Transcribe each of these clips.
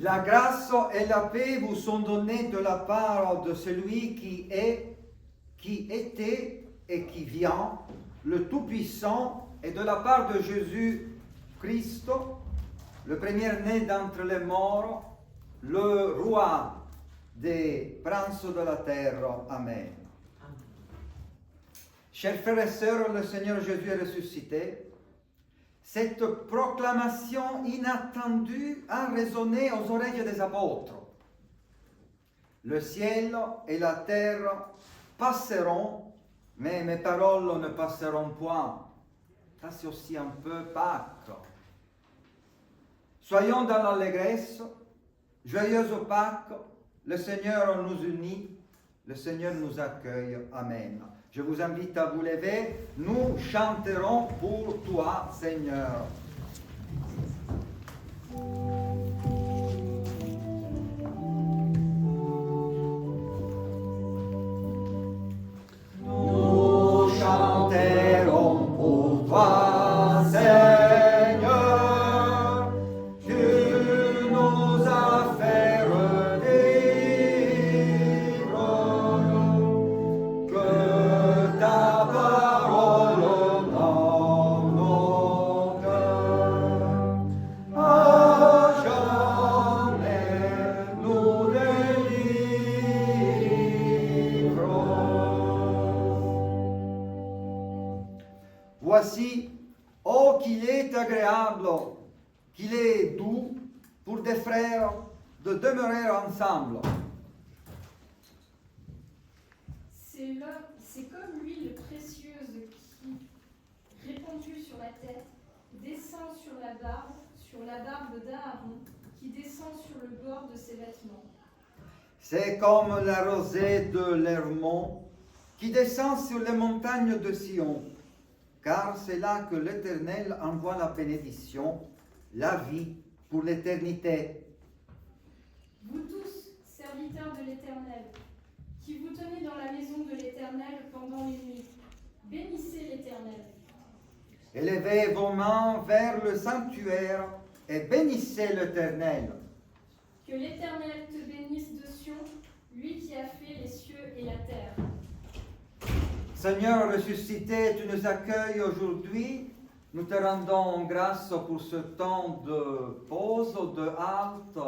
La grâce et la paix vous sont données de la part de celui qui est, qui était et qui vient, le Tout-Puissant, et de la part de Jésus-Christ, le premier-né d'entre les morts, le roi des princes de la terre. Amen. Chers frères et sœurs, le Seigneur Jésus est ressuscité. Cette proclamation inattendue a résonné aux oreilles des apôtres. Le ciel et la terre passeront, mais mes paroles ne passeront point. Ça, c'est aussi un peu Pâques. Soyons dans l'allégresse, joyeuse Pâques, le Seigneur nous unit, le Seigneur nous accueille. Amen. Je vous invite à vous lever, nous chanterons pour toi, Seigneur. Nous chanterons pour toi, Seigneur, tu nous as fait revivre, que ta parole dans nos cœurs, à jamais nous délivre. Voici, oh qu'il est agréable, qu'il est doux pour des frères de demeurer ensemble. C'est comme l'huile précieuse qui, répandue sur la tête, descend sur la barbe d'Aaron, qui descend sur le bord de ses vêtements. C'est comme la rosée de l'Hermon qui descend sur les montagnes de Sion, car c'est là que l'Éternel envoie la bénédiction, la vie pour l'éternité. Vous tous, serviteurs de l'Éternel, qui vous tenez dans la maison de l'Éternel pendant les nuits, bénissez l'Éternel. Élevez vos mains vers le sanctuaire et bénissez l'Éternel. Que l'Éternel te bénisse de Sion, lui qui a fait les cieux et la terre. Seigneur ressuscité, tu nous accueilles aujourd'hui. Nous te rendons grâce pour ce temps de pause, de halte,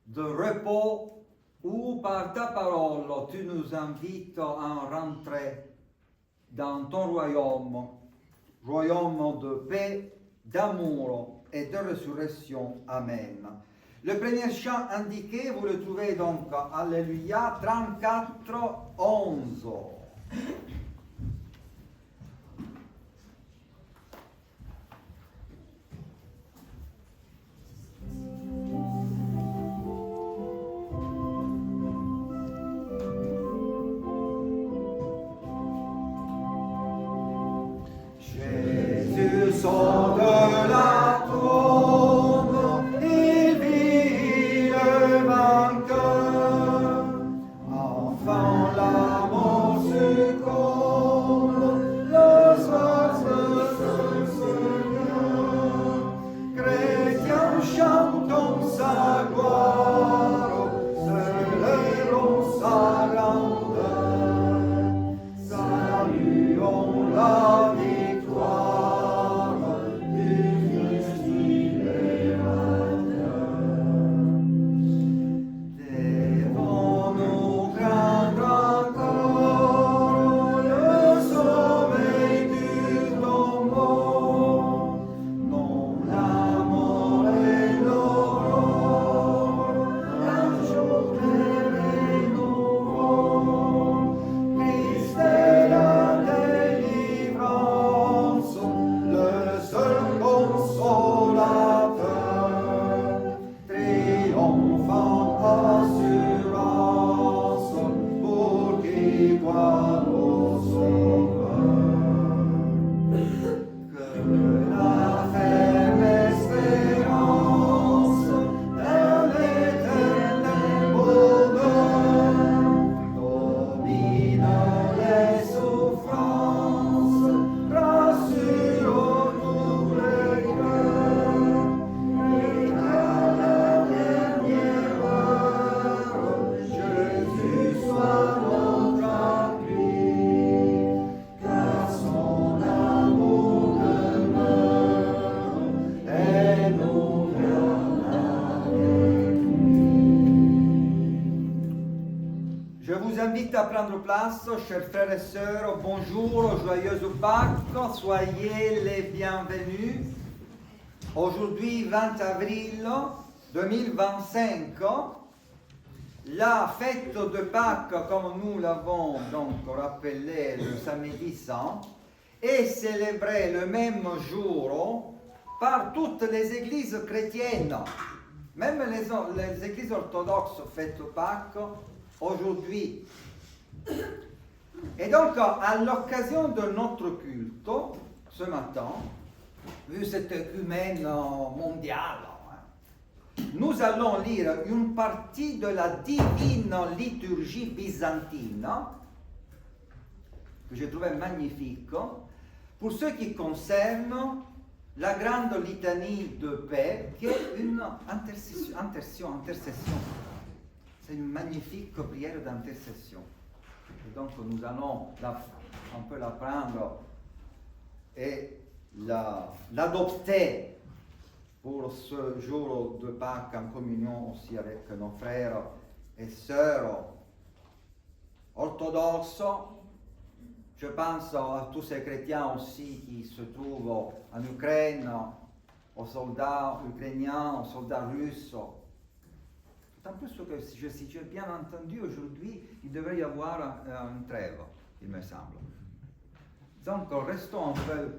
de repos, où par ta parole tu nous invites à rentrer dans ton royaume, royaume de paix, d'amour et de résurrection. Amen. Le premier chant indiqué, vous le trouvez donc, Alléluia, 34, 11. Jésus sort de la tombe, il vit le vainqueur. Enfin la mort succombe, le soir se Seigneur. Chrétiens chantons sa gloire, célébrons sa grandeur, saluons la victoire du Christ libérateur. Devons-nous craindre encore le sommeil du tombeau? Non, la mort et l'aurore, un jour et nouveau. Christ est la délivrance, le seul consolateur, triomphant assurance pour qui croit au Sauveur. Que la ferme espérance d'un éternel bonheur domine les souffrances, rassure-nous les cœurs, et qu'à la dernière Je vous invite à prendre place, chers frères et sœurs. Bonjour, joyeuse Pâques, soyez les bienvenus. Aujourd'hui, 20 avril 2025, la fête de Pâques, comme nous l'avons donc rappelé le samedi saint, est célébrée le même jour par toutes les églises chrétiennes. Même les églises orthodoxes fêtent Pâques aujourd'hui. Et donc, à l'occasion de notre culte, ce matin, vu cette œcumène mondiale, nous allons lire une partie de la divine liturgie byzantine, que j'ai trouvé magnifique, pour ce qui concerne la grande litanie de paix, qui est une intercession. C'est une magnifique prière d'intercession. Et donc nous allons un peu la prendre et l'adopter pour ce jour de Pâques en communion aussi avec nos frères et sœurs orthodoxes. Je pense à tous ces chrétiens aussi qui se trouvent en Ukraine, aux soldats ukrainiens, aux soldats russes. D'autant plus que, si j'ai bien entendu, aujourd'hui, il devrait y avoir une trêve, il me semble. Donc, restons un peu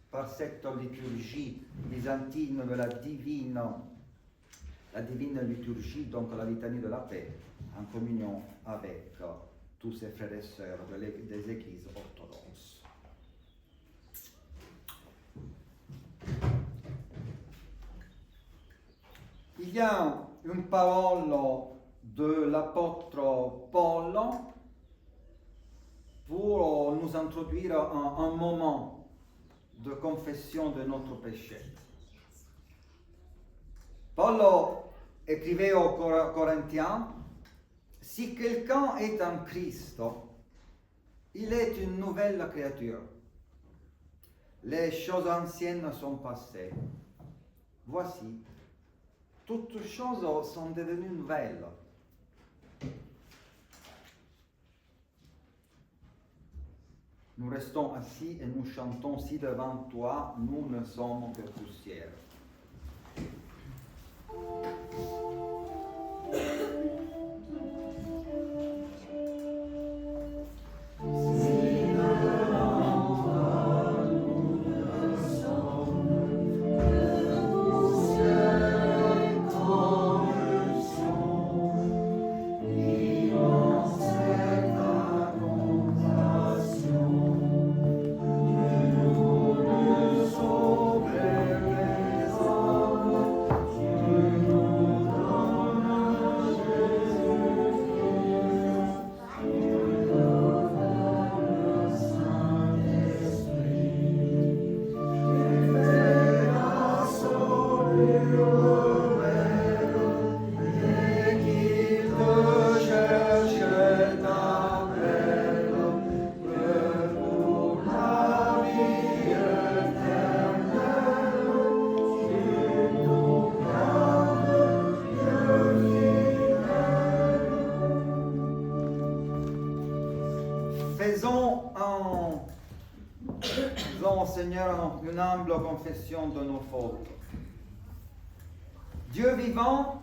par cette liturgie byzantine de la divine liturgie, donc la litanie de la paix, en communion avec tous ces frères et sœurs des églises orthodoxes. Il y a une parole de l'apôtre Paul pour nous introduire un moment de confession de notre péché. Paul écrivait aux Corinthiens: si quelqu'un est en Christ, il est une nouvelle créature. Les choses anciennes sont passées. Voici, toutes choses sont devenues nouvelles. Nous restons assis et nous chantons: si devant toi, nous ne sommes que poussière. Faisons au Seigneur une humble confession de nos fautes. Dieu vivant,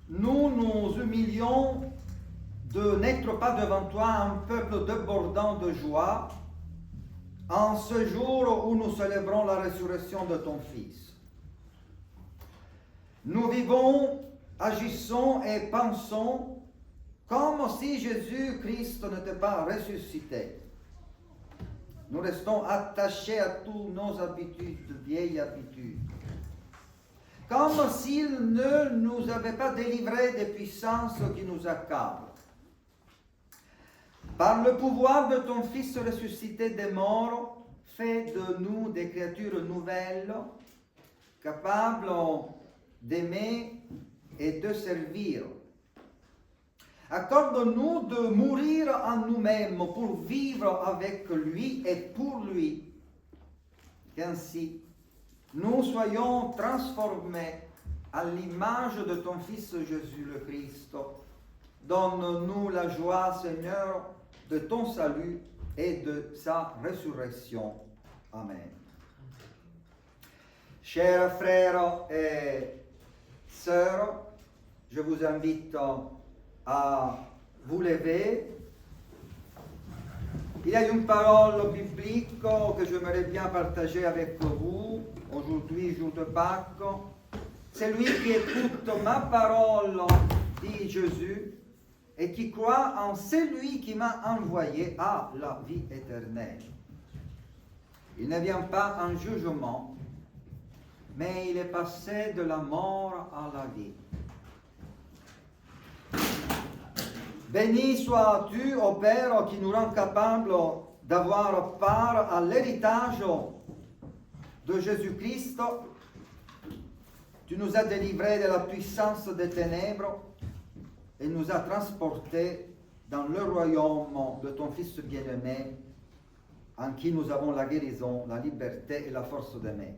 nous nous humilions de n'être pas devant toi un peuple débordant de joie en ce jour où nous célébrons la résurrection de ton Fils. Nous vivons, agissons et pensons comme si Jésus-Christ n'était pas ressuscité. Nous restons attachés à toutes nos habitudes, vieilles habitudes. Comme s'il ne nous avait pas délivrés des puissances qui nous accablent. Par le pouvoir de ton Fils ressuscité des morts, fais de nous des créatures nouvelles, capables d'aimer et de servir. Accorde-nous de mourir en nous-mêmes pour vivre avec lui et pour lui, qu'ainsi nous soyons transformés à l'image de ton Fils Jésus le Christ, donne-nous la joie, Seigneur, de ton salut et de sa résurrection. Amen. Chers frères et sœurs, je vous invite à vous lever. Il y a une parole biblique que j'aimerais bien partager avec vous aujourd'hui, jour de Pâques. Celui qui écoute ma parole, dit Jésus, et qui croit en celui qui m'a envoyé a la vie éternelle. Il ne vient pas en jugement, mais il est passé de la mort à la vie. Béni sois-tu, ô Père, qui nous rend capables d'avoir part à l'héritage de Jésus-Christ. Tu nous as délivrés de la puissance des ténèbres et nous as transportés dans le royaume de ton Fils bien-aimé, en qui nous avons la guérison, la liberté et la force d'aimer.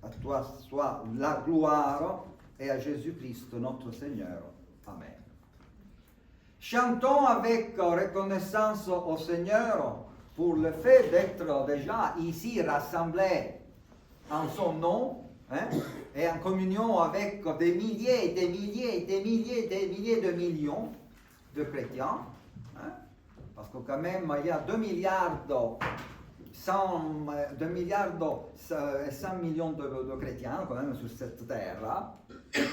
À toi soit la gloire et à Jésus-Christ notre Seigneur. Amen. Chantons avec reconnaissance au Seigneur pour le fait d'être déjà ici rassemblés en son nom, et en communion avec des milliers, des milliers, des milliers, des milliers de millions de chrétiens, parce que quand même il y a 2 milliards et 100 millions de chrétiens quand même sur cette terre.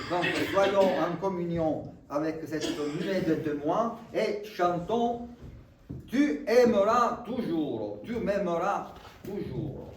Donc soyons en communion avec cette nuée de témoins et chantons « Tu aimeras toujours, tu m'aimeras toujours ».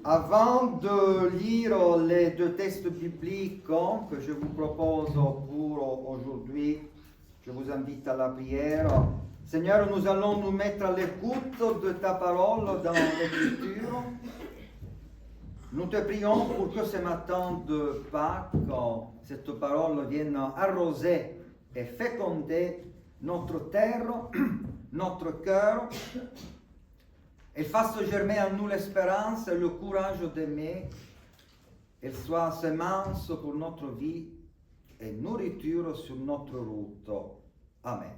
Avant de lire les 2 textes bibliques que je vous propose pour aujourd'hui, je vous invite à la prière. Seigneur, nous allons nous mettre à l'écoute de ta parole dans l'Écriture. Nous te prions pour que ce matin de Pâques, cette parole vienne arroser et féconder notre terre, notre cœur, et fasse germer en nous l'espérance et le courage d'aimer. Elle soit semence pour notre vie et nourriture sur notre route. Amen.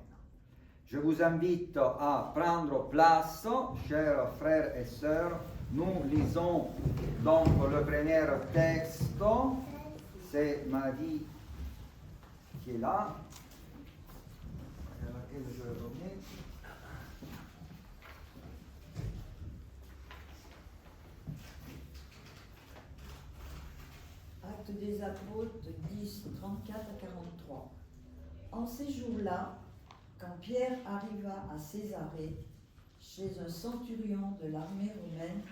Je vous invite à prendre place, chers frères et sœurs. Nous lisons donc le premier texte. C'est Marie qui est là, à laquelle je vais donner. Actes des Apôtres 10, 34 à 43. En ces jours-là, quand Pierre arriva à Césarée, chez un centurion de l'armée romaine,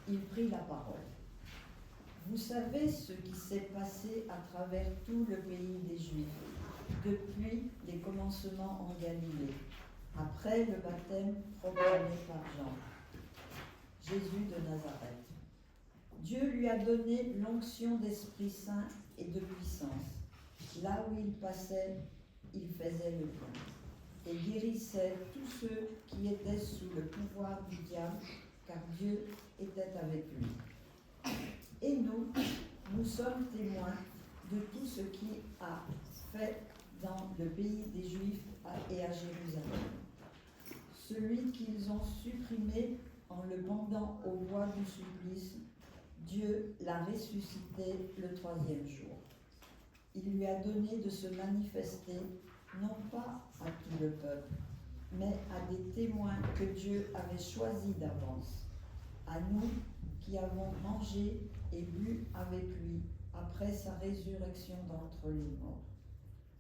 il prit la parole. Vous savez ce qui s'est passé à travers tout le pays des Juifs, depuis les commencements en Galilée, après le baptême proclamé par Jean, Jésus de Nazareth. Dieu lui a donné l'onction d'Esprit Saint et de puissance. Là où il passait, il faisait le bien et guérissait tous ceux qui étaient sous le pouvoir du diable, car Dieu était avec lui. Et nous sommes témoins de tout ce qu'il a fait dans le pays des Juifs et à Jérusalem. Celui qu'ils ont supprimé en le pendant au bois du supplice, Dieu l'a ressuscité le troisième jour. Il lui a donné de se manifester non pas à tout le peuple, mais à des témoins que Dieu avait choisis d'avance, à nous qui avons mangé et bu avec lui après sa résurrection d'entre les morts.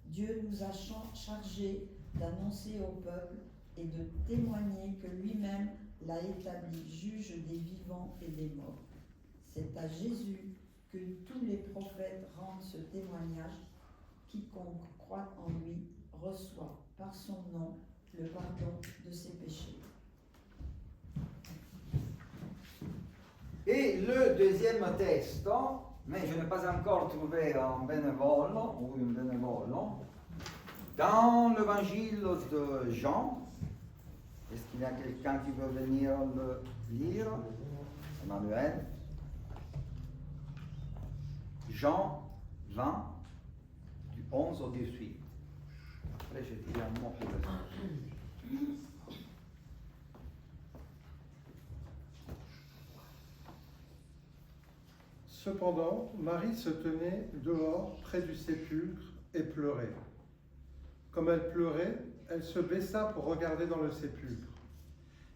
Dieu nous a chargés d'annoncer au peuple et de témoigner que lui-même l'a établi juge des vivants et des morts. C'est à Jésus que tous les prophètes rendent ce témoignage. Quiconque croit en lui reçoit par son nom le pardon de ses péchés. Et le deuxième texte, mais je n'ai pas encore trouvé un bénévole ou une bénévole, dans l'évangile de Jean. Est-ce qu'il y a quelqu'un qui veut venir le lire? Emmanuel. Jean 20, du 11 au 18. Après, je dis un mot pour le Cependant, Marie se tenait dehors près du sépulcre et pleurait. Comme elle pleurait, elle se baissa pour regarder dans le sépulcre.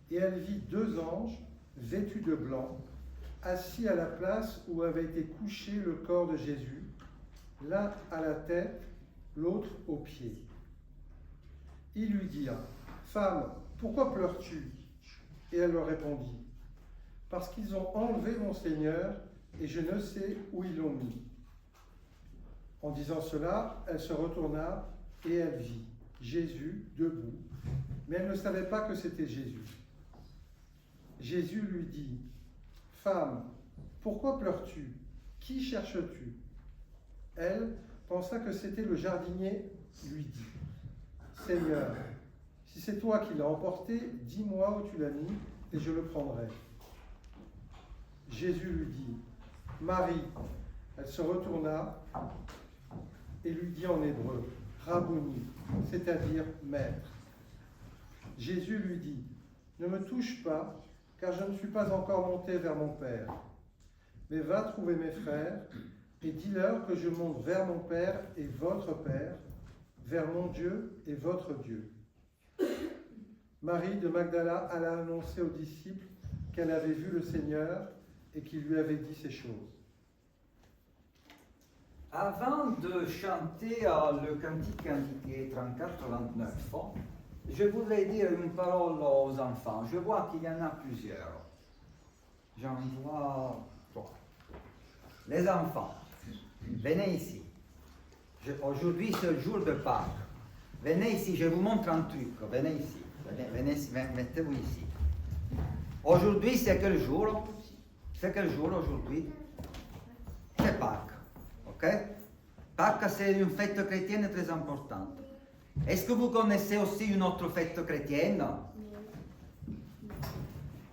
Et elle vit deux anges, vêtus de blanc, assis à la place où avait été couché le corps de Jésus, l'un à la tête, l'autre aux pieds. Ils lui dirent, « Femme, pourquoi pleures-tu » Et elle leur répondit, « Parce qu'ils ont enlevé mon Seigneur, et je ne sais où ils l'ont mis. » En disant cela, elle se retourna et elle vit Jésus debout, mais elle ne savait pas que c'était Jésus. Jésus lui dit, « Femme, pourquoi pleures-tu? Qui cherches-tu » Elle pensa que c'était le jardinier, lui dit, « Seigneur, si c'est toi qui l'as emporté, dis-moi où tu l'as mis, et je le prendrai. » Jésus lui dit, « Marie !» Elle se retourna et lui dit en hébreu, « Rabboni », c'est-à-dire « maître ». Jésus lui dit, « Ne me touche pas, car je ne suis pas encore monté vers mon Père. Mais va trouver mes frères et dis-leur que je monte vers mon Père et votre Père, vers mon Dieu et votre Dieu. » Marie de Magdala alla annoncer aux disciples qu'elle avait vu le Seigneur et qu'il lui avait dit ces choses. Avant de chanter le cantique indiqué 34-29, je voudrais dire une parole aux enfants. Je vois qu'il y en a plusieurs. J'en vois trois. Les enfants, venez ici. Aujourd'hui, c'est le jour de Pâques. Venez ici, je vous montre un truc. Venez ici. Mettez-vous ici. Aujourd'hui, c'est quel jour? C'est quel jour aujourd'hui? C'est Pâques. Ok? Pâques, c'est une fête chrétienne très importante. Est-ce que vous connaissez aussi une autre fête chrétienne?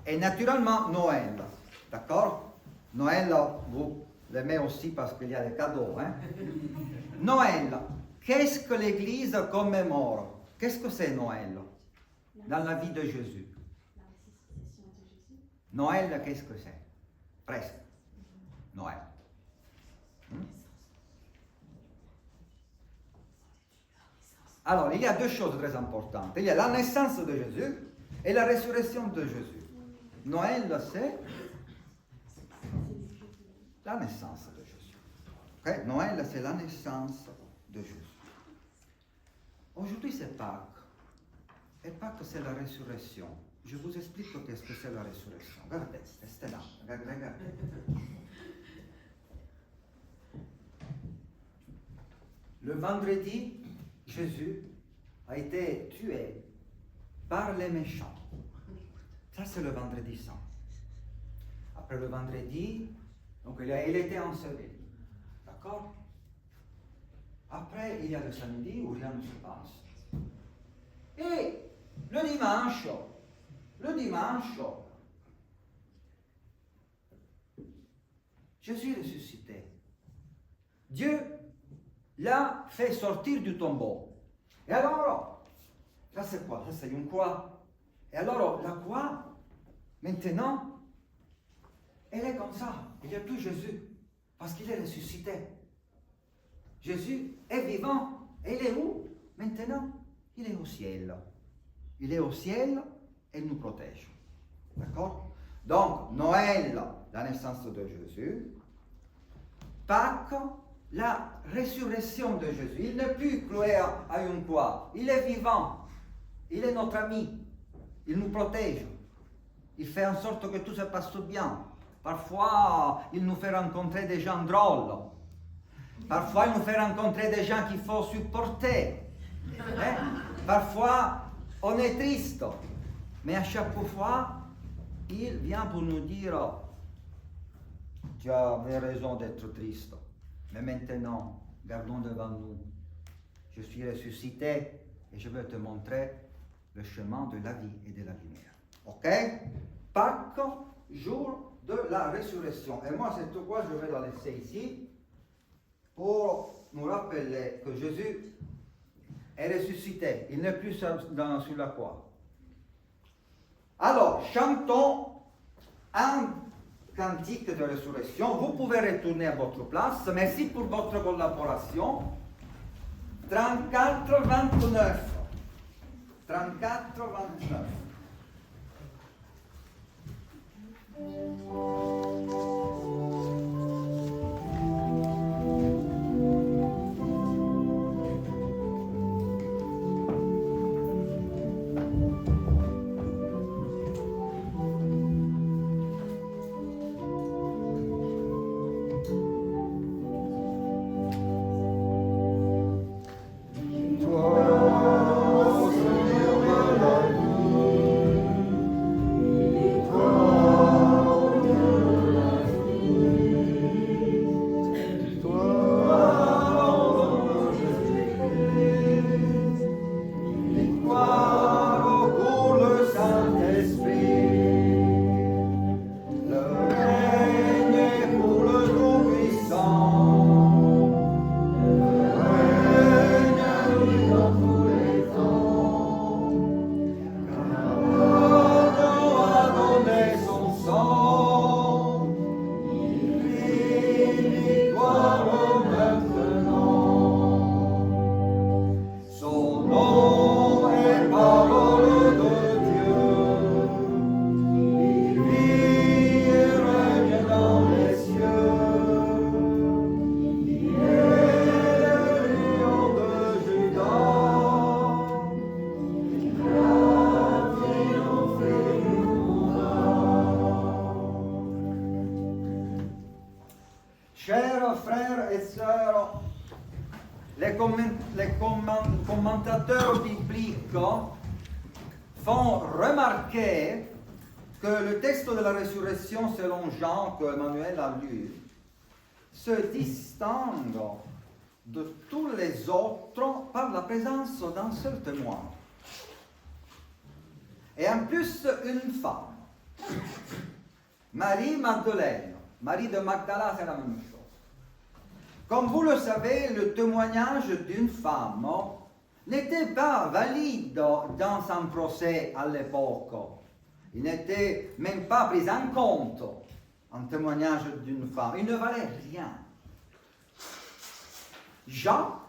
Et naturellement, Noël. D'accord? Noël, vous l'aimez aussi parce qu'il y a des cadeaux. Hein? Noël, qu'est-ce que l'Église commémore? Qu'est-ce que c'est Noël dans la vie de Jésus? Noël, qu'est-ce que c'est? Presque. Noël. Alors, il y a deux choses très importantes. Il y a la naissance de Jésus et la résurrection de Jésus. Noël, c'est la naissance de Jésus. Okay? Noël, c'est la naissance de Jésus. Aujourd'hui, c'est Pâques. Et Pâques, c'est la résurrection. Je vous explique qu'est-ce que c'est la résurrection. Regardez, restez là. Regardez. Le vendredi, Jésus a été tué par les méchants. Ça, c'est le vendredi saint. Après le vendredi, donc il était enseveli. D'accord? Après, il y a le samedi où rien ne se passe. Et le dimanche, Jésus est ressuscité. Dieu l'a fait sortir du tombeau. Et alors, ça c'est quoi? Ça c'est une croix. Et alors, la croix, maintenant, elle est comme ça. Il n'y a plus Jésus, parce qu'il est ressuscité. Jésus est vivant. Et il est où maintenant? Il est au ciel. Il est au ciel et il nous protège. D'accord? Donc, Noël, la naissance de Jésus. Pâques, la résurrection de Jésus. Il n'est plus cloué à une croix. Il est vivant. Il est notre ami. Il nous protège. Il fait en sorte que tout se passe bien. Parfois, il nous fait rencontrer des gens drôles. Parfois, il nous fait rencontrer des gens qu'il faut supporter. Parfois, on est triste. Mais à chaque fois, il vient pour nous dire, tu avais raison d'être triste. Mais maintenant, gardons devant nous. Je suis ressuscité et je vais te montrer le chemin de la vie et de la lumière. Ok? Pâques, jour de la résurrection. Et moi, c'est pourquoi je vais la laisser ici pour nous rappeler que Jésus est ressuscité. Il n'est plus sur la croix. Alors, chantons un cantique de résurrection. Vous pouvez retourner à votre place. Merci pour votre collaboration. 34-29. 34-29. Chers frères et sœurs, les commentateurs bibliques font remarquer que le texte de la résurrection selon Jean que Emmanuel a lu se distingue de tous les autres par la présence d'un seul témoin. Et en plus, une femme, Marie-Madeleine. Marie de Magdala, c'est la même chose. Comme vous le savez, le témoignage d'une femme n'était pas valide dans un procès à l'époque. Il n'était même pas pris en compte, un témoignage d'une femme. Il ne valait rien. Jean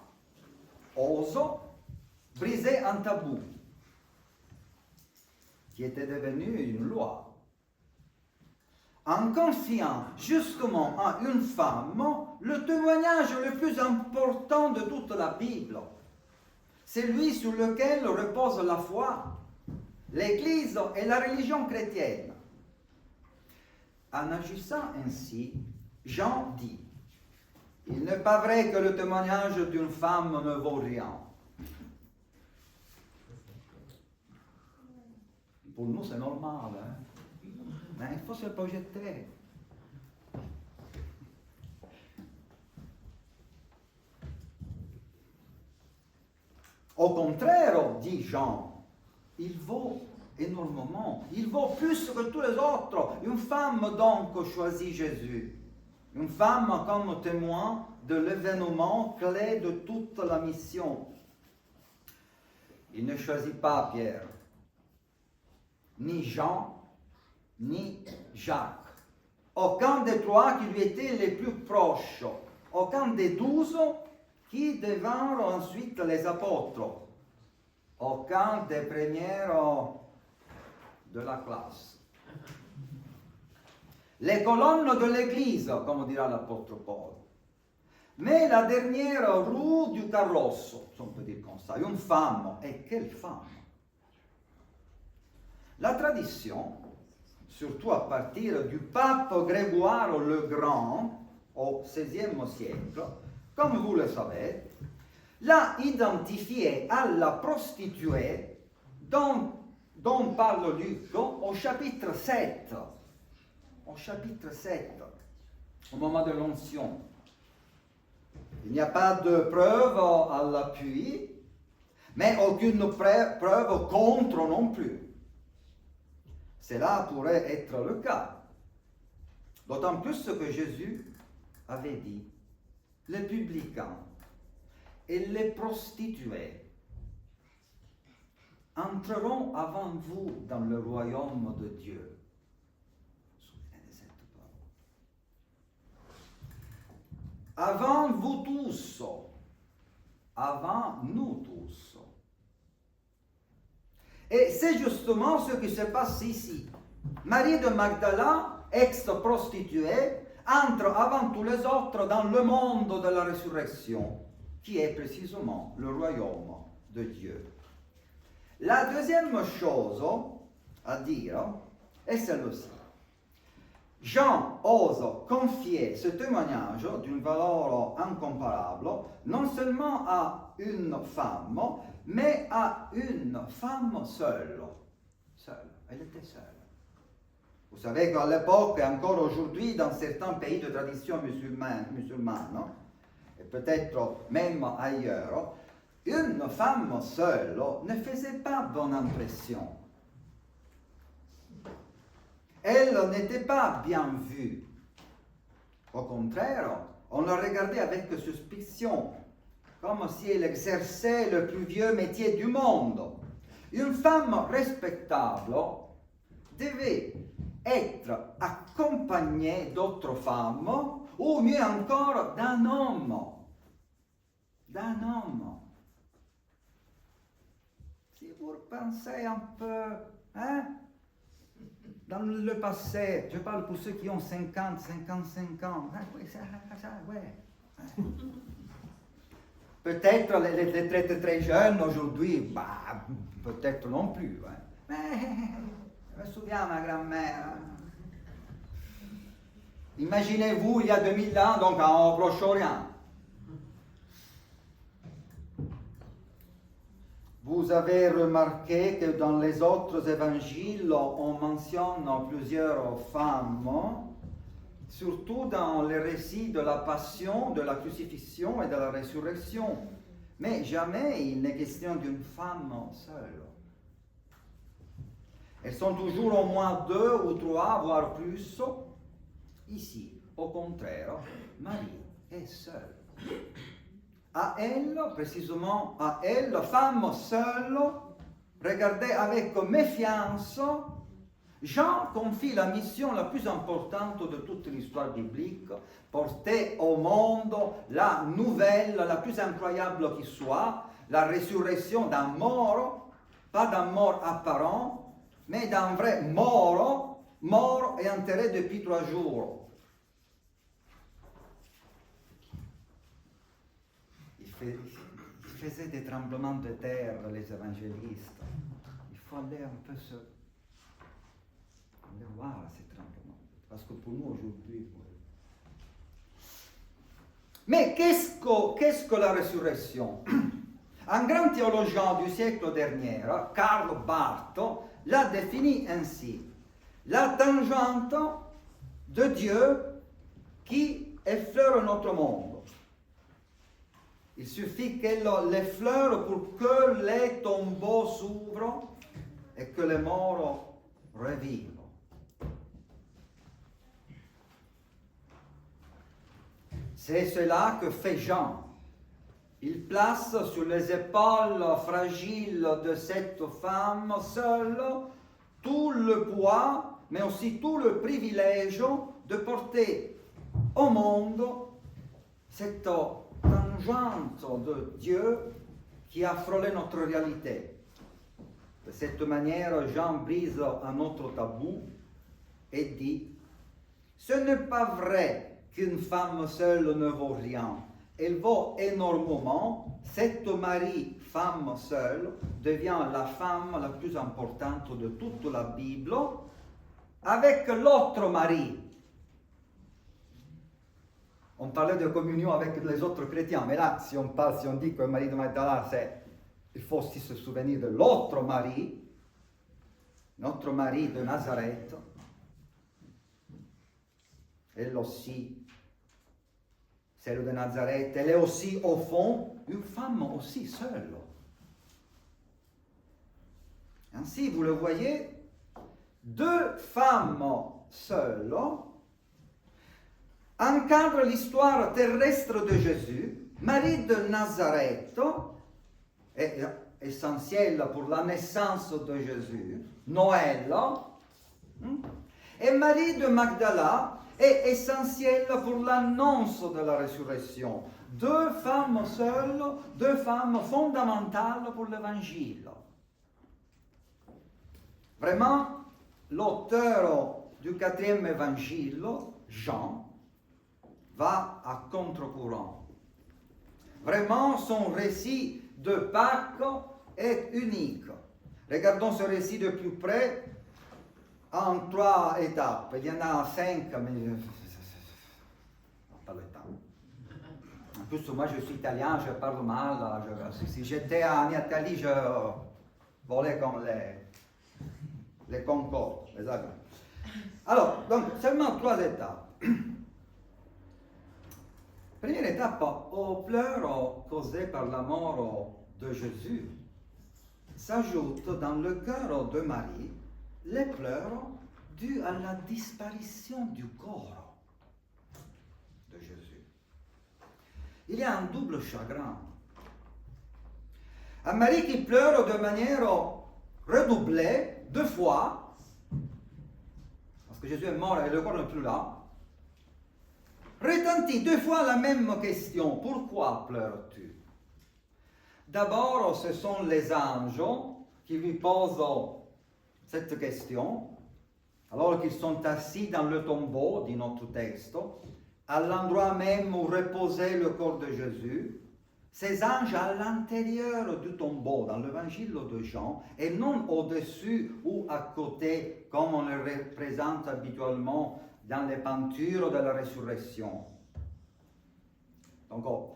ose briser un tabou qui était devenu une loi. En confiant justement à une femme le témoignage le plus important de toute la Bible, celui sur lequel repose la foi, l'Église et la religion chrétienne. En agissant ainsi, Jean dit, il n'est pas vrai que le témoignage d'une femme ne vaut rien. Pour nous, c'est normal, hein? Mais il faut se projeter. Au contraire, dit Jean, il vaut énormément, il vaut plus que tous les autres. Une femme donc choisit Jésus, une femme comme témoin de l'événement clé de toute la mission. Il ne choisit pas Pierre, ni Jean, ni Jacques. aucun des 3 qui lui étaient les plus proches, aucun des 12 qui devinrent ensuite les apôtres, aucun des premiers de la classe. Les colonnes de l'Église, comme dira l'apôtre Paul. Mais la dernière roue du carrosse, si on peut dire comme ça, une femme. Et quelle femme! La tradition, surtout à partir du pape Grégoire le Grand, au XVIe siècle, comme vous le savez, l'a identifiée à la prostituée dont parle Luc au chapitre 7. Au chapitre 7, au moment de l'onction. Il n'y a pas de preuve à l'appui, mais aucune preuve contre non plus. Cela pourrait être le cas. D'autant plus que Jésus avait dit, les publicains et les prostituées entreront avant vous dans le royaume de Dieu. Avant vous tous, avant nous tous. Et c'est justement ce qui se passe ici. Marie de Magdala, ex-prostituée, entre avant tous les autres dans le monde de la résurrection, qui est précisément le royaume de Dieu. La deuxième chose à dire est celle-ci. Jean ose confier ce témoignage d'une valeur incomparable non seulement à une femme, mais à une femme seule. Seule, elle était seule. Vous savez qu'à l'époque et encore aujourd'hui, dans certains pays de tradition musulmane, et peut-être même ailleurs, une femme seule ne faisait pas bonne impression. Elle n'était pas bien vue. Au contraire, on la regardait avec suspicion, comme si elle exerçait le plus vieux métier du monde. Une femme respectable devait être accompagnée d'autres femmes, ou mieux encore d'un homme. D'un homme. Si vous pensez un peu, dans le passé, je parle pour ceux qui ont 50, 55 ans. Oui, ouais. Peut-être les très jeunes aujourd'hui, peut-être non plus. Mais je me souviens, ma grand-mère. Imaginez-vous, il y a 2000 ans, donc au Proche-Orient. Vous avez remarqué que dans les autres évangiles, on mentionne plusieurs femmes, surtout dans les récits de la passion, de la crucifixion et de la résurrection. Mais jamais il n'est question d'une femme seule. Elles sont toujours au moins 2 ou 3, voire plus. Ici, au contraire, Marie est seule. À elle, précisément à elle, la femme seule, regardait avec méfiance, Jean confie la mission la plus importante de toute l'histoire biblique, porter au monde la nouvelle la plus incroyable qui soit, la résurrection d'un mort, pas d'un mort apparent, mais d'un vrai mort et enterré depuis 3 jours. Ils faisaient des tremblements de terre, les évangélistes. Il faut aller un peu aller voir ces tremblements. Parce que pour nous aujourd'hui... Mais qu'est-ce que la résurrection? Un grand théologien du siècle dernier, Karl Barth, l'a défini ainsi. La tangente de Dieu qui effleure notre monde. Il suffit qu'elle l'effleure pour que les tombeaux s'ouvrent et que les morts revivent. C'est cela que fait Jean. Il place sur les épaules fragiles de cette femme seule tout le poids, mais aussi tout le privilège de porter au monde cette tangente de Dieu qui a frôlé notre réalité. De cette manière, Jean brise un autre tabou et dit « Ce n'est pas vrai qu'une femme seule ne vaut rien. Elle vaut énormément. Cette Marie, femme seule, devient la femme la plus importante de toute la Bible, avec l'autre Marie. » On parlait de communion avec les autres chrétiens, mais là, si on dit que Marie de Magdala, il faut aussi se souvenir de l'autre Marie, notre Marie de Nazareth. Elle aussi, celle de Nazareth, elle est aussi, au fond, une femme aussi seule. Ainsi, vous le voyez, deux femmes seules encadrent l'histoire terrestre de Jésus. Marie de Nazareth est essentielle pour la naissance de Jésus, Noël, et Marie de Magdala est essentielle pour l'annonce de la résurrection. Deux femmes seules, deux femmes fondamentales pour l'Évangile. Vraiment, l'auteur du 4e évangile, Jean, va à contre-courant. Vraiment, son récit de Pâques est unique. Regardons ce récit de plus près en 3 étapes. Il y en a 5, mais pas le temps. En plus, moi, je suis italien, je parle mal. Si j'étais en Italie, je volais comme les Concorde, les avions. Alors, donc, seulement 3 étapes. Première étape, aux pleurs causés par la mort de Jésus s'ajoutent dans le cœur de Marie les pleurs dus à la disparition du corps de Jésus. Il y a un double chagrin. À Marie qui pleure de manière redoublée 2 fois, parce que Jésus est mort et le corps n'est plus là, retentit 2 fois la même question. Pourquoi pleures-tu? D'abord, ce sont les anges qui lui posent cette question, alors qu'ils sont assis dans le tombeau, dit notre texte, à l'endroit même où reposait le corps de Jésus. Ces anges à l'intérieur du tombeau, dans l'évangile de Jean, et non au-dessus ou à côté, comme on le représente habituellement dans les peintures de la résurrection. Donc,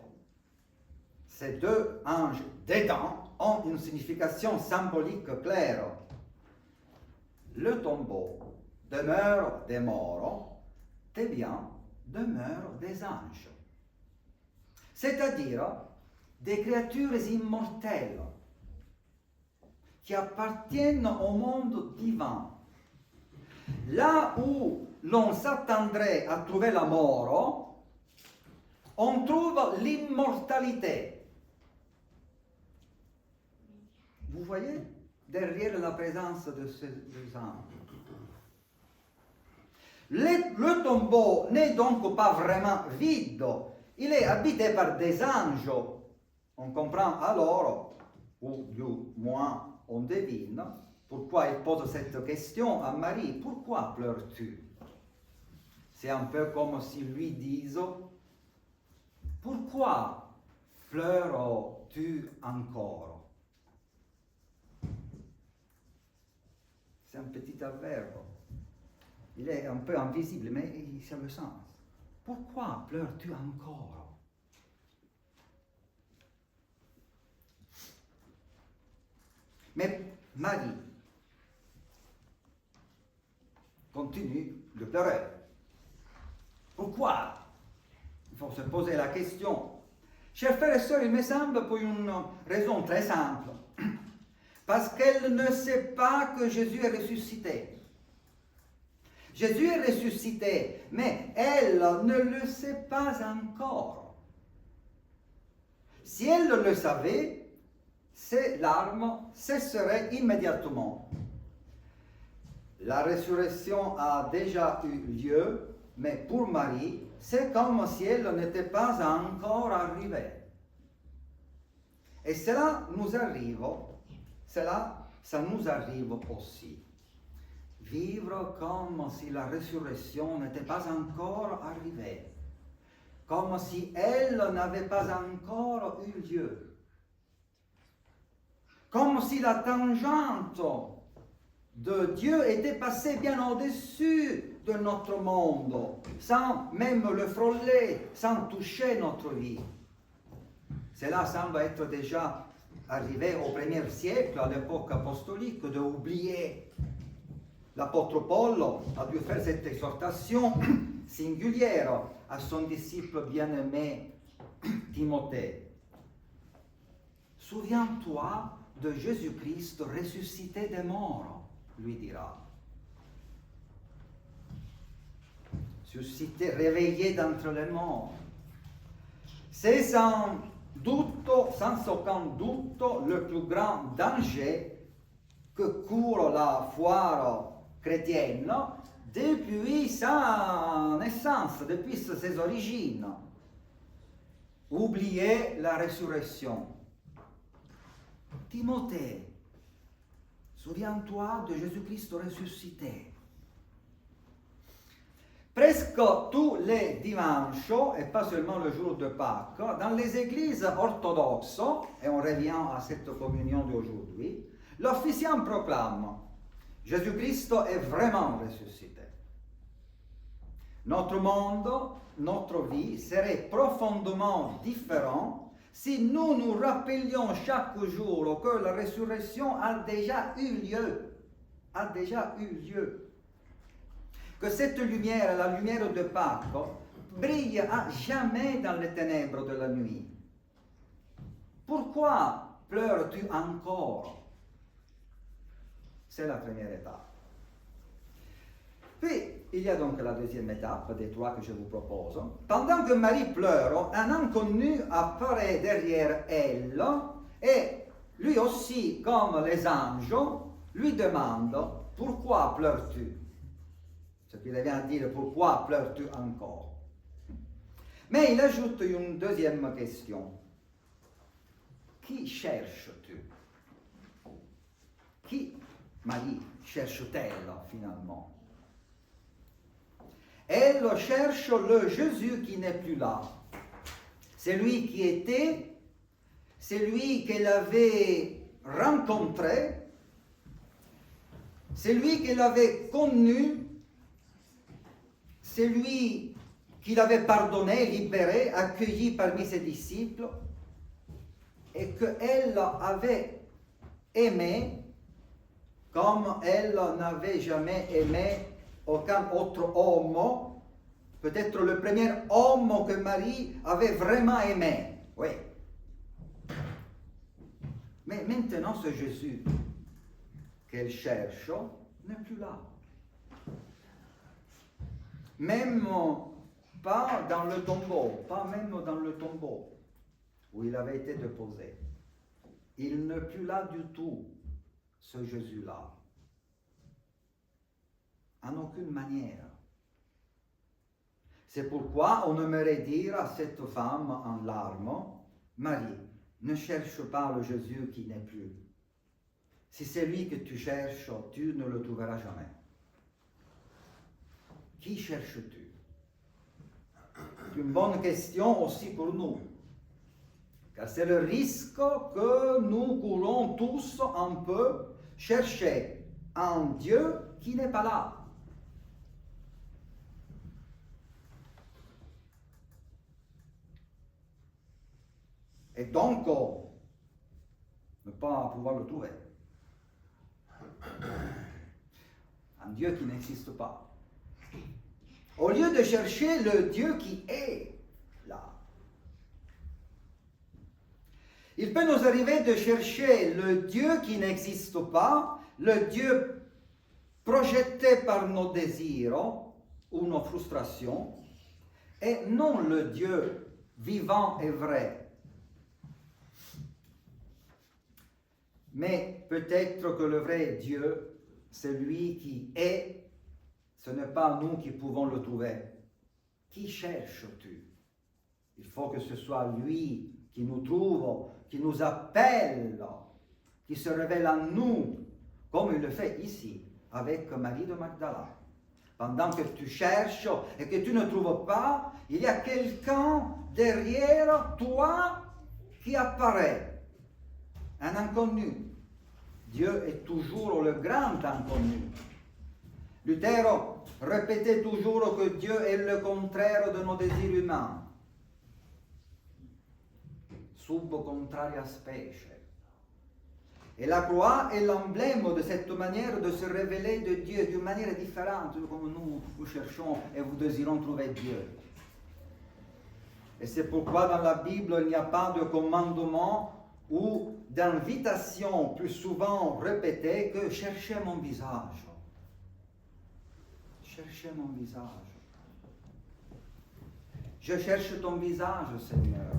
ces 2 anges dedans ont une signification symbolique claire. Le tombeau demeure des morts, devient demeure des anges. C'est-à-dire des créatures immortelles qui appartiennent au monde divin. Là où l'on s'attendrait à trouver la mort, on trouve l'immortalité. Vous voyez, derrière la présence de ces 2 anges. Le tombeau n'est donc pas vraiment vide, il est habité par des anges. On comprend alors, ou du moins on devine, pourquoi il pose cette question à Marie. Pourquoi pleures-tu? C'est un peu comme s'ils lui disent, pourquoi pleures-tu encore? C'est un petit adverbe. Il est un peu invisible, mais il a le sens. Pourquoi pleures-tu encore? Mais Marie continue de pleurer. Pourquoi? Il faut se poser la question. Chers frères et sœurs, il me semble pour une raison très simple. Parce qu'elle ne sait pas que Jésus est ressuscité. Jésus est ressuscité, mais elle ne le sait pas encore. Si elle le savait, ses larmes cesseraient immédiatement. La résurrection a déjà eu lieu Mais pour Marie, c'est comme si elle n'était pas encore arrivée. Et cela nous arrive aussi. Vivre comme si la résurrection n'était pas encore arrivée. Comme si elle n'avait pas encore eu lieu. Comme si la tangente de Dieu était passée bien au-dessus de notre monde, sans même le frôler, sans toucher notre vie. Cela semble être déjà arrivé au 1er siècle, à l'époque apostolique, de oublier. L'apôtre Paul a dû faire cette exhortation singulière à son disciple bien-aimé Timothée. Souviens-toi de Jésus-Christ ressuscité des morts, lui dira. Suscité, réveillé d'entre les morts. C'est sans aucun doute, le plus grand danger que court la foi chrétienne depuis sa naissance, depuis ses origines. Oublier la résurrection. Timothée, souviens-toi de Jésus-Christ ressuscité. Presque tous les dimanches, et pas seulement le jour de Pâques, dans les églises orthodoxes, et on revient à cette communion d'aujourd'hui, l'officiant proclame « Jésus-Christ est vraiment ressuscité ». Notre monde, notre vie serait profondément différent si nous nous rappelions chaque jour que la résurrection a déjà eu lieu. Que cette lumière, la lumière de Pâques, brille à jamais dans les ténèbres de la nuit. Pourquoi pleures-tu encore? C'est la première étape. Puis, il y a donc la deuxième étape des trois que je vous propose. Pendant que Marie pleure, un inconnu apparaît derrière elle et lui aussi, comme les anges, lui demande « Pourquoi pleures-tu » Ce qui revient à dire « Pourquoi pleures-tu encore » Mais il ajoute une deuxième question. Qui cherches-tu? Qui, Marie, cherche-t-elle finalement? Elle cherche le Jésus qui n'est plus là. Celui qui était, celui qu'elle avait rencontré, celui qu'elle avait connu, celui qui l'avait pardonné, libéré, accueilli parmi ses disciples, et qu'elle avait aimé comme elle n'avait jamais aimé aucun autre homme, peut-être le premier homme que Marie avait vraiment aimé. Oui. Mais maintenant, ce Jésus qu'elle cherche n'est plus là. Même pas dans le tombeau, pas même dans le tombeau où il avait été déposé. Il n'est plus là du tout, ce Jésus-là. En aucune manière. C'est pourquoi on aimerait dire à cette femme en larmes, Marie, ne cherche pas le Jésus qui n'est plus. Si c'est lui que tu cherches, tu ne le trouveras jamais. Qui cherches-tu? C'est une bonne question aussi pour nous. Car c'est le risque que nous courons tous un peu, chercher un Dieu qui n'est pas là. Et donc, ne pas pouvoir le trouver. Un Dieu qui n'existe pas. Au lieu de chercher le Dieu qui est là. Il peut nous arriver de chercher le Dieu qui n'existe pas, le Dieu projeté par nos désirs ou nos frustrations, et non le Dieu vivant et vrai. Mais peut-être que le vrai Dieu, c'est lui qui est, ce n'est pas nous qui pouvons le trouver. Qui cherches-tu? Il faut que ce soit lui qui nous trouve, qui nous appelle, qui se révèle en nous, comme il le fait ici, avec Marie de Magdala. Pendant que tu cherches et que tu ne trouves pas, il y a quelqu'un derrière toi qui apparaît, un inconnu. Dieu est toujours le grand inconnu. Luther répétait toujours que Dieu est le contraire de nos désirs humains. Sub contraria specie. Et la croix est l'emblème de cette manière de se révéler de Dieu d'une manière différente, comme nous cherchons et vous désirons trouver Dieu. Et c'est pourquoi dans la Bible, il n'y a pas de commandement ou d'invitation plus souvent répétée que cherchez mon visage. Cherchez mon visage. Je cherche ton visage, Seigneur.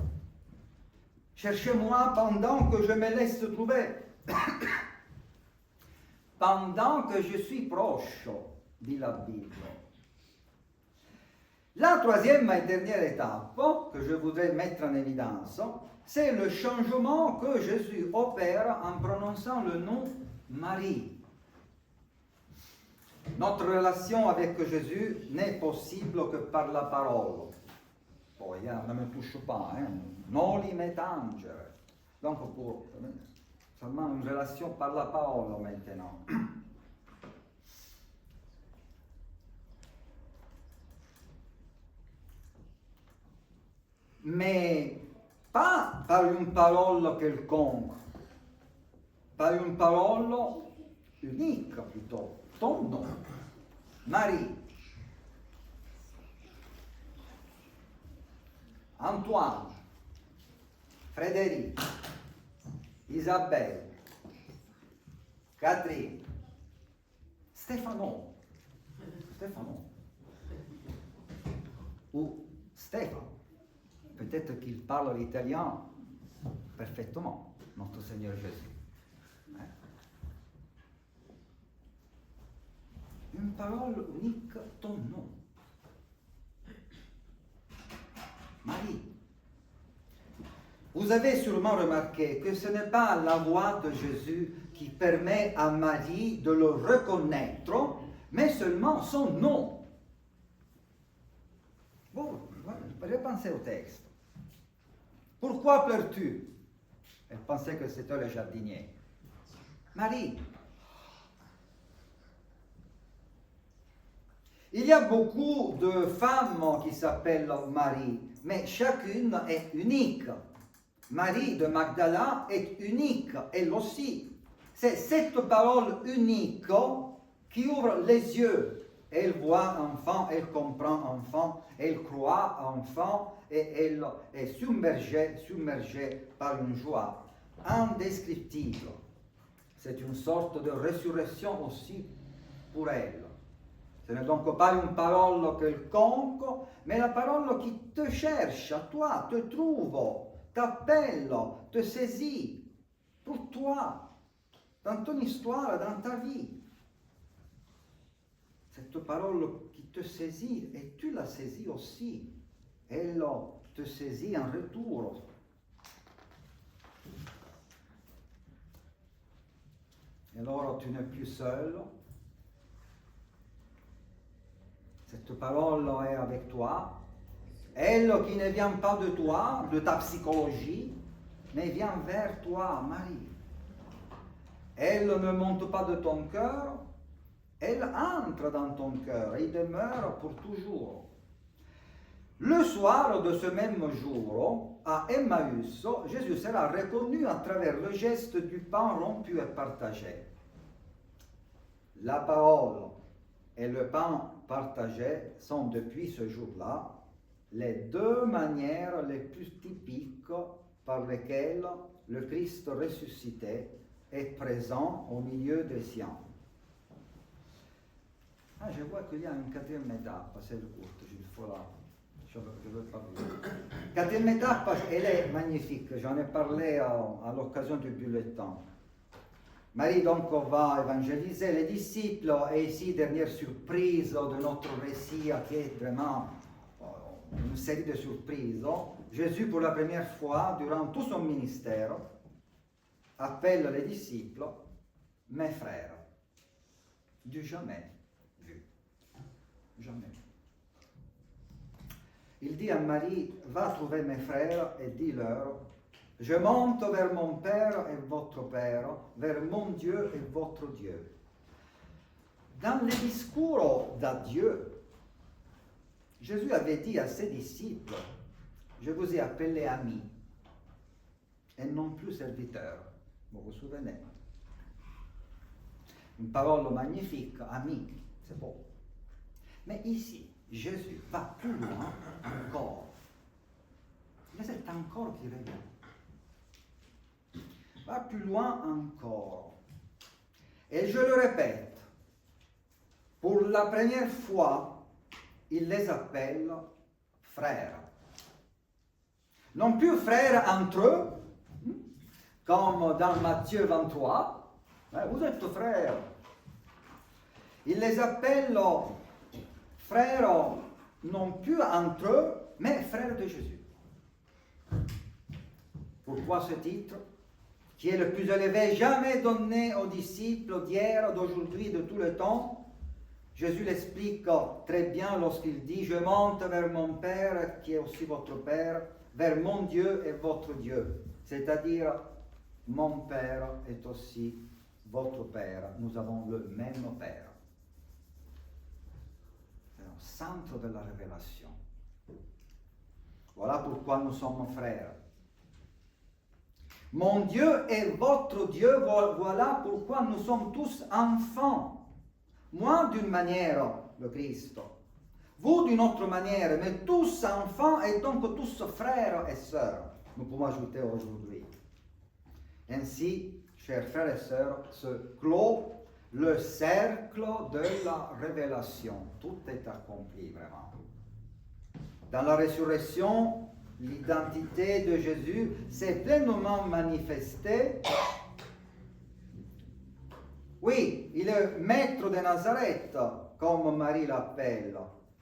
Cherchez-moi pendant que je me laisse trouver. Pendant que je suis proche, dit la Bible. La troisième et dernière étape que je voudrais mettre en évidence, c'est le changement que Jésus opère en prononçant le nom Marie. Notre relation avec Jésus n'est possible que par la parole. Poi, ne me touche pas, noli me tangere. Donc, pour seulement une relation par la parole maintenant. Mais pas par une parole quelconque, par une parole unique plutôt, ton nom, Marie, Antoine, Frédéric, Isabelle, Catherine, Stefano, ou Stéphane. Peut-être qu'il parle l'italien parfaitement, notre Seigneur Jésus. Une parole unique, ton nom. Marie. Vous avez sûrement remarqué que ce n'est pas la voix de Jésus qui permet à Marie de le reconnaître, mais seulement son nom. Bon, repensez au texte. Pourquoi pleures-tu? Elle pensait que c'était le jardinier. Marie. Il y a beaucoup de femmes qui s'appellent Marie, mais chacune est unique. Marie de Magdala est unique, elle aussi. C'est cette parole unique qui ouvre les yeux. Elle voit enfant, elle comprend enfant, elle croit enfant et elle est submergée par une joie indescriptible. C'est une sorte de résurrection aussi pour elle. Ce n'est donc pas une parole quelconque, mais la parole qui te cherche à toi, te trouve, t'appelle, te saisit pour toi, dans ton histoire, dans ta vie. Cette parole qui te saisit, et tu la saisis aussi, elle te saisit en retour. Et alors tu n'es plus seul. Cette parole est avec toi. Elle qui ne vient pas de toi, de ta psychologie, mais vient vers toi, Marie. Elle ne monte pas de ton cœur, elle entre dans ton cœur et demeure pour toujours. Le soir de ce même jour, à Emmaüs, Jésus sera reconnu à travers le geste du pain rompu et partagé. La parole et le pain partagé sont depuis ce jour-là les deux manières les plus typiques par lesquelles le Christ ressuscité est présent au milieu des siens. Ah, je vois qu'il y a une quatrième étape, c'est le courte, il faut là. Je veux parler. Quatrième étape, elle est magnifique, j'en ai parlé à l'occasion du bulletin. Marie donc va évangéliser les disciples et ici, dernière surprise de notre récit qui est vraiment une série de surprises, Jésus, pour la première fois, durant tout son ministère, appelle les disciples mes frères. Du jamais vu. Jamais. Il dit à Marie, va trouver mes frères et dis-leur, je monte vers mon Père et votre Père, vers mon Dieu et votre Dieu. Dans les discours d'adieu, Jésus avait dit à ses disciples, je vous ai appelés amis et non plus serviteurs. Vous vous souvenez? Une parole magnifique, ami, c'est beau. Mais ici, Jésus va plus loin encore. Mais c'est encore qui revient. Va plus loin encore. Et je le répète, pour la première fois, il les appelle frères. Non plus frères entre eux, comme dans Matthieu 23, vous êtes frères. Il les appelle frères non plus entre eux, mais frères de Jésus. Pourquoi ce titre, qui est le plus élevé jamais donné aux disciples d'hier, d'aujourd'hui, de tout le temps? Jésus l'explique très bien lorsqu'il dit « Je monte vers mon Père, qui est aussi votre Père, vers mon Dieu et votre Dieu. » C'est-à-dire, mon Père est aussi votre Père. Nous avons le même Père. C'est le centre de la révélation. Voilà pourquoi nous sommes frères. Mon Dieu est votre Dieu, voilà pourquoi nous sommes tous enfants. Moi d'une manière, le Christ. Vous d'une autre manière, mais tous enfants et donc tous frères et sœurs. Nous pouvons ajouter aujourd'hui. Ainsi, chers frères et sœurs, se clôt le cercle de la révélation. Tout est accompli vraiment. Dans la résurrection, l'identité de Jésus s'est pleinement manifestée. Oui, il est maître de Nazareth, comme Marie l'appelle,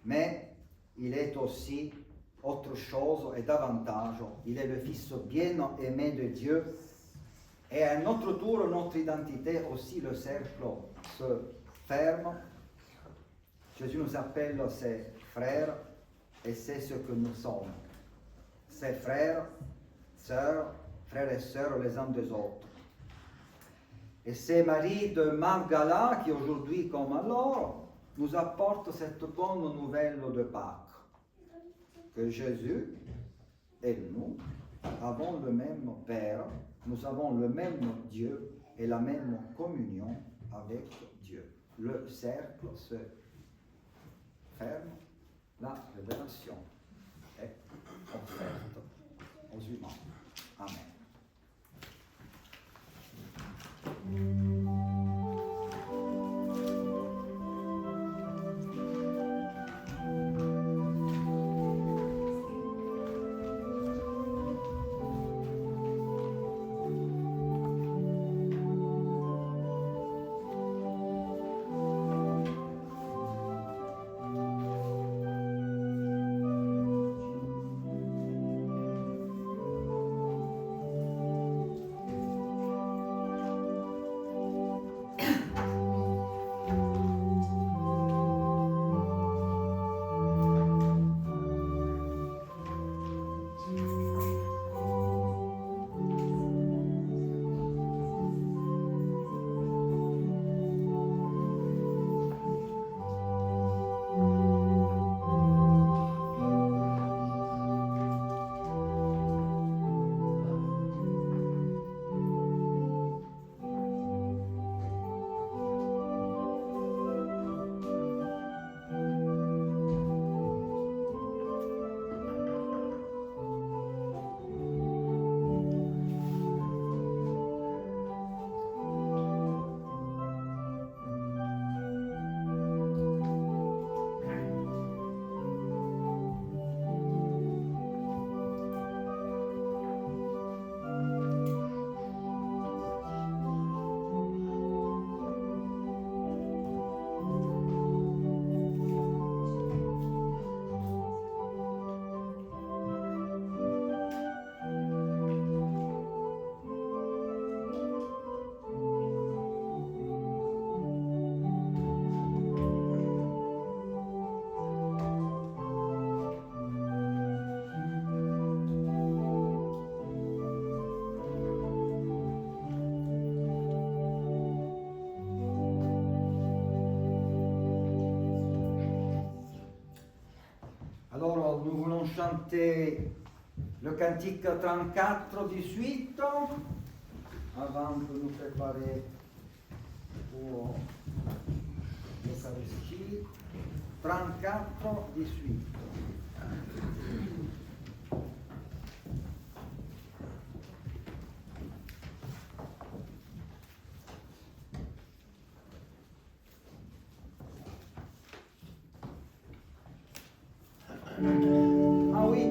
mais il est aussi autre chose et davantage. Il est le Fils bien-aimé de Dieu. Et à notre tour, notre identité aussi, le cercle se ferme. Jésus nous appelle ses frères et c'est ce que nous sommes. Ses frères, sœurs, frères et sœurs les uns des autres. Et c'est Marie de Magdala qui aujourd'hui, comme alors, nous apporte cette bonne nouvelle de Pâques. Que Jésus et nous avons le même Père, nous avons le même Dieu et la même communion avec Dieu. Le cercle se ferme, la révélation est offerte aux humains. Amen. chanter le cantique 34, 18 avant de nous préparer pour l'Eucharistie. 34, 18. Ah oui.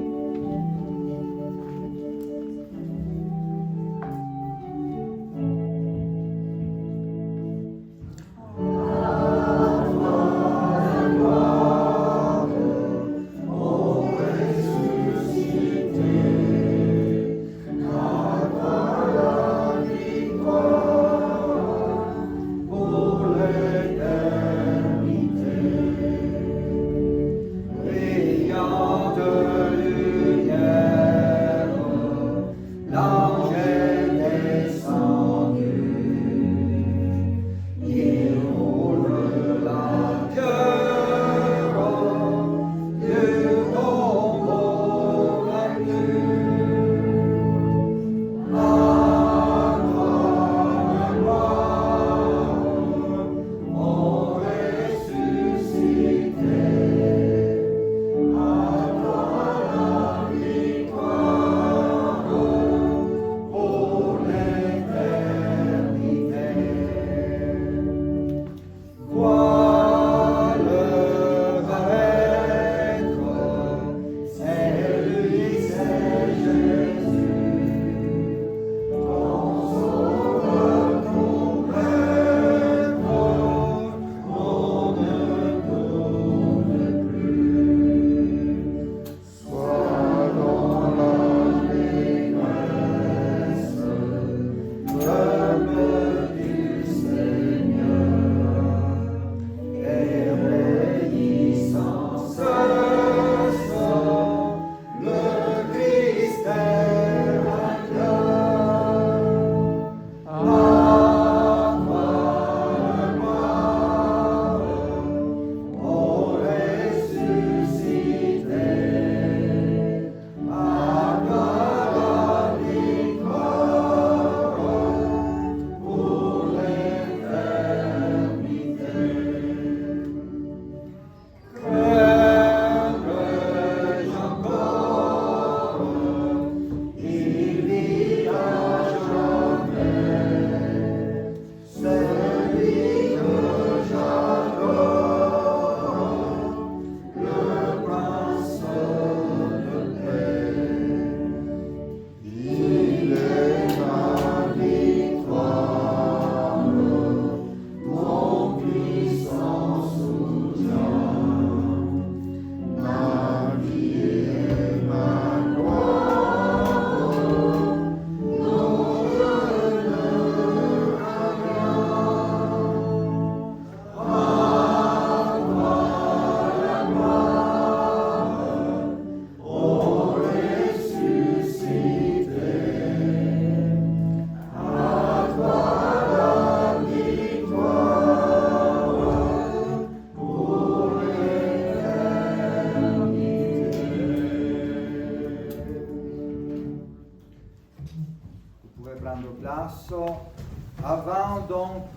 Avant donc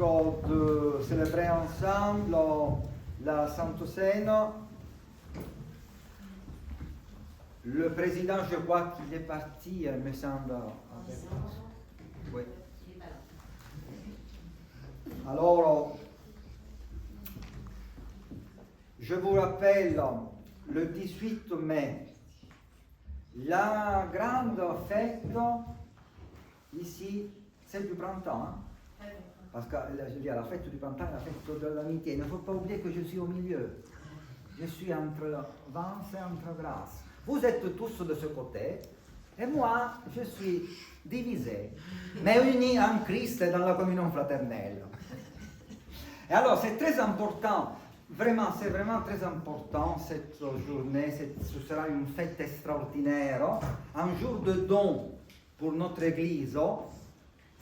de célébrer ensemble la Sainte Seine, le président, je crois qu'il est parti, il me semble. Oui. Alors, je vous rappelle le 18 mai, la grande fête ici, celle du printemps, hein? Parce que je veux dire, la fête du printemps est la fête de l'amitié. Il ne faut pas oublier que je suis au milieu. Je suis entre Vence et entre Grasse. Vous êtes tous de ce côté, et moi, je suis divisé, mais uni en Christ et dans la communion fraternelle. Et alors, c'est très important, vraiment, c'est vraiment très important cette journée. Ce sera une fête extraordinaire, un jour de don pour notre Église.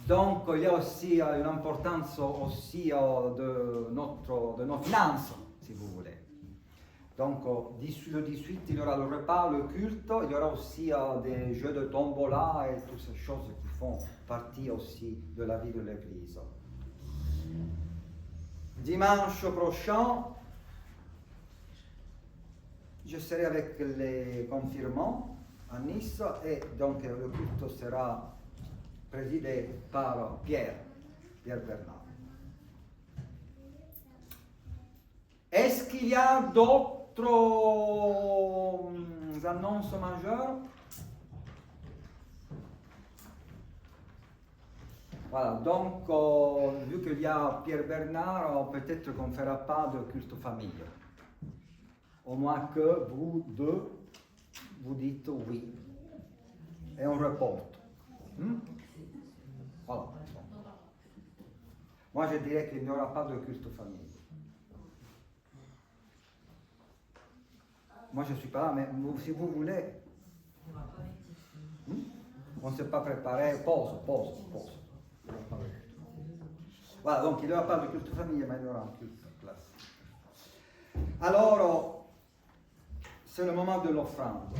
Donc, il y a aussi une importance aussi de nos finances, si vous voulez. Donc, le 18, il y aura le repas, le culte, il y aura aussi des jeux de tombola et toutes ces choses qui font partie aussi de la vie de l'Église. Dimanche prochain, je serai avec les confirmants à Nice et donc le culte sera présidé par Pierre Bernard. Est-ce qu'il y a d'autres annonces majeures? Voilà, donc vu qu'il y a Pierre Bernard, peut-être qu'on ne fera pas de culte famille. Au moins que vous deux, vous dites oui. Et on reporte. Voilà. Moi, je dirais qu'il n'y aura pas de culte famille. Moi, je ne suis pas là, mais si vous voulez. On ne s'est pas préparé. Pause. Voilà, donc il n'y aura pas de culte famille, mais il y aura un culte classique. Alors, c'est le moment de l'offrande.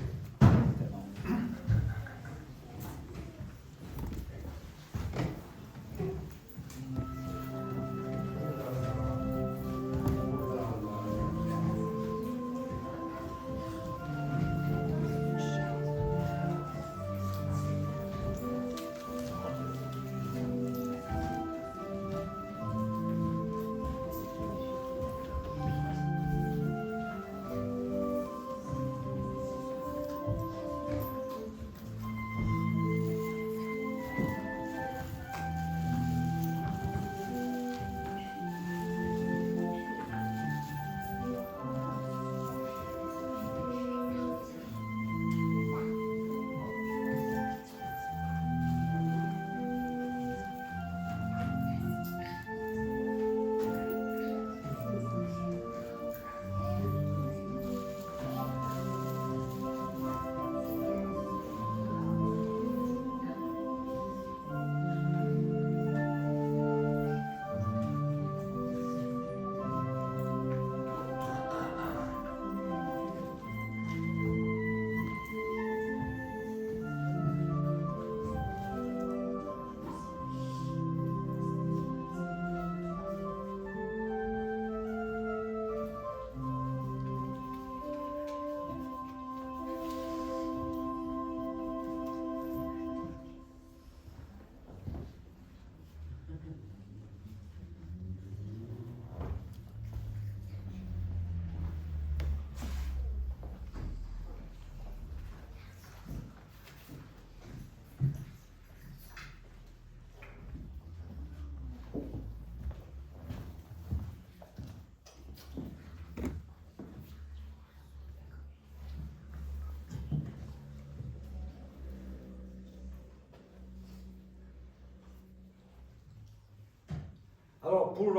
Alors, pour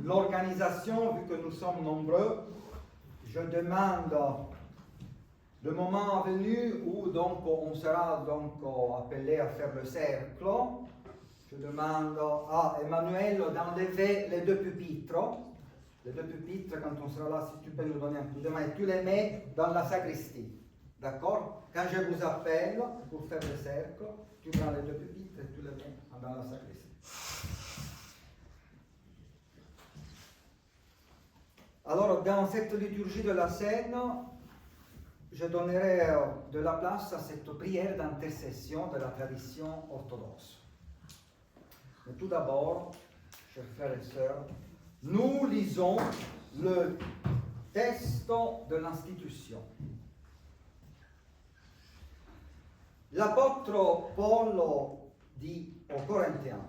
l'organisation, vu que nous sommes nombreux, je demande le moment venu où donc on sera donc appelé à faire le cercle. Je demande à Emmanuel d'enlever les deux pupitres. Les deux pupitres, quand on sera là, si tu peux nous donner un coup de main, et tu les mets dans la sacristie. D'accord? Quand je vous appelle pour faire le cercle, tu prends les deux pupitres et tu les mets dans la sacristie. Alors, dans cette liturgie de la scène, je donnerai de la place à cette prière d'intercession de la tradition orthodoxe. Mais tout d'abord, chers frères et sœurs, nous lisons le texte de l'institution. L'apôtre Paul dit aux Corinthiens: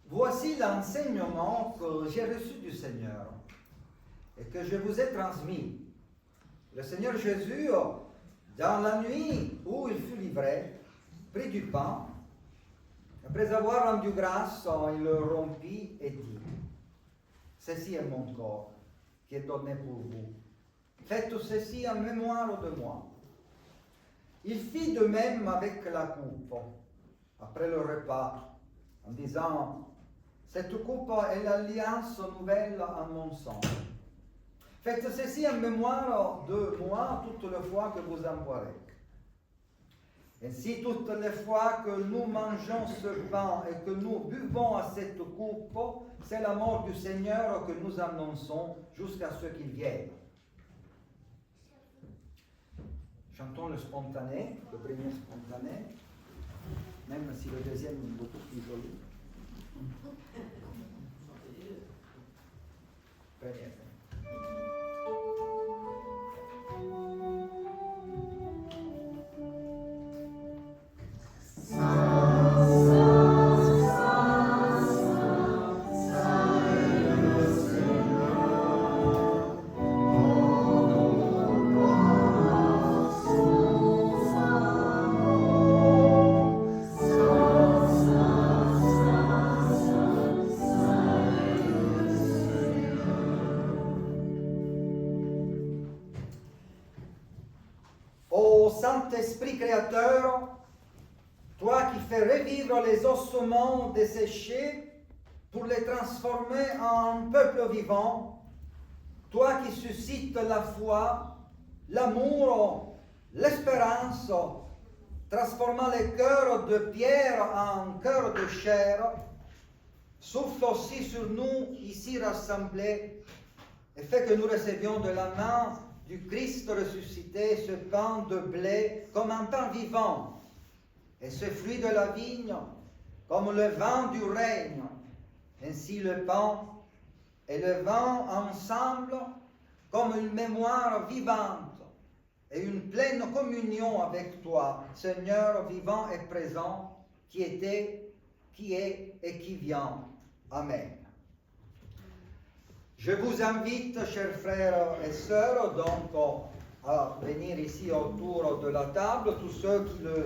voici l'enseignement que j'ai reçu du Seigneur et que je vous ai transmis. Le Seigneur Jésus, dans la nuit où il fut livré, prit du pain. Après avoir rendu grâce, il le rompit et dit: ceci est mon corps qui est donné pour vous. Faites ceci en mémoire de moi. Il fit de même avec la coupe, après le repas, en disant: cette coupe est l'alliance nouvelle en mon sang. Faites ceci en mémoire de moi toutes les fois que vous en boirez. Ainsi, toutes les fois que nous mangeons ce pain et que nous buvons à cette coupe, c'est la mort du Seigneur que nous annonçons jusqu'à ce qu'il vienne. Chantons le spontané, le premier spontané, même si le deuxième est beaucoup plus joli. Premier. Ô Saint-Esprit créateur, toi qui fais revivre les ossements desséchés pour les transformer en peuple vivant, toi qui suscites la foi, l'amour, l'espérance, transformant les cœurs de pierre en cœurs de chair, souffle aussi sur nous ici rassemblés et fais que nous recevions de la main du Christ ressuscité ce pain de blé comme un pain vivant, et ce fruit de la vigne comme le vin du règne. Ainsi le pain et le vin ensemble comme une mémoire vivante et une pleine communion avec toi, Seigneur vivant et présent, qui était, qui est et qui vient. Amen. Je vous invite, chers frères et sœurs, donc à venir ici autour de la table, tous ceux qui le